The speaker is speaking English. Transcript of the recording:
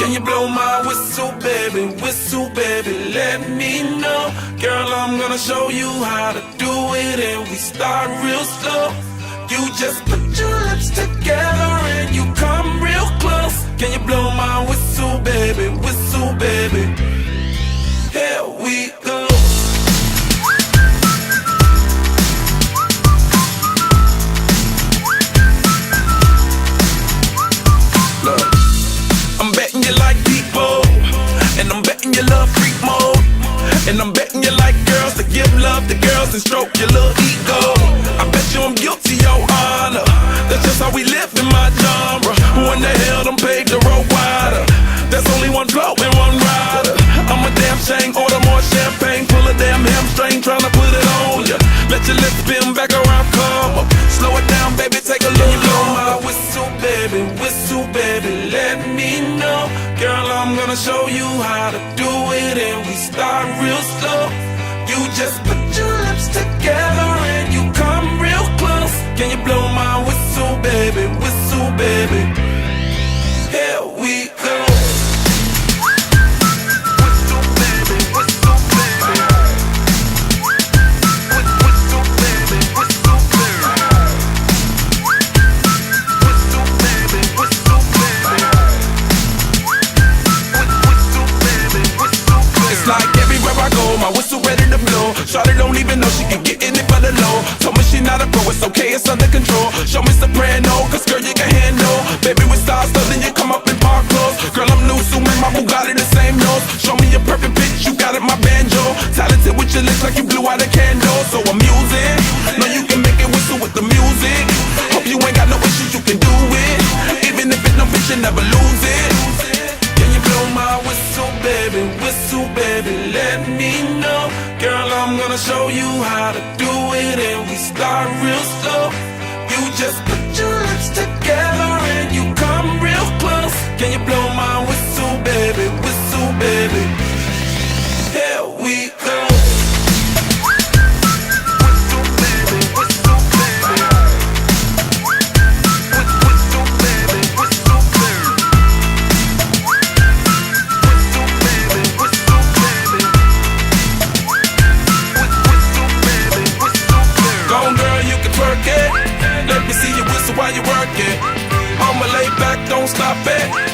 Can you blow my whistle, baby, let me know. Girl, I'm gonna show you how to do it, and we start real slow. You just put your lips together and you come real close. Can you blow my whistle, baby, here we go. Look, I'm betting you like people, and I'm betting you love freak mode, and I'm betting you like girls to give love to girls and stroke your little ego. I bet you I'm guilty, your honor. That's just how we live in my genre. Who in the hell done paved the road wider? There's only one flow and one rider. I'm a damn shame, order more champagne, pull a damn hamstring, tryna put it on ya. Let your lips spin back around, come up. Slow it down, baby, take a look. Can you blow my whistle, baby, let me know. Girl, I'm gonna show you how to do it, and we start real slow. You just put your lips together and you come real close. Can you blow my whistle, baby, here we go. My whistle ready to blow. Shawty don't even know she can get in it for the low. Told me she not a pro, it's okay, it's under control. Show me soprano, cause girl you can handle. Baby with stars, so then you come up in park clothes. Girl I'm new, so man, my Bugatti the same nose. Show me your perfect pitch, you got it, my banjo. Talented with your lips like you blew out a candle. So I'm using, know you can make it whistle with the music. Hope you ain't got no issues, you can do it. Even if it's no bitch, you never lose it. Can you blow my whistle, baby, let me know. Girl, I'm gonna show you how to do it, and we start real slow. You just put your lips together and you come real close. Can you blow my whistle, baby, here we go. Let me see you whistle while you work it. I'ma lay back, don't stop it.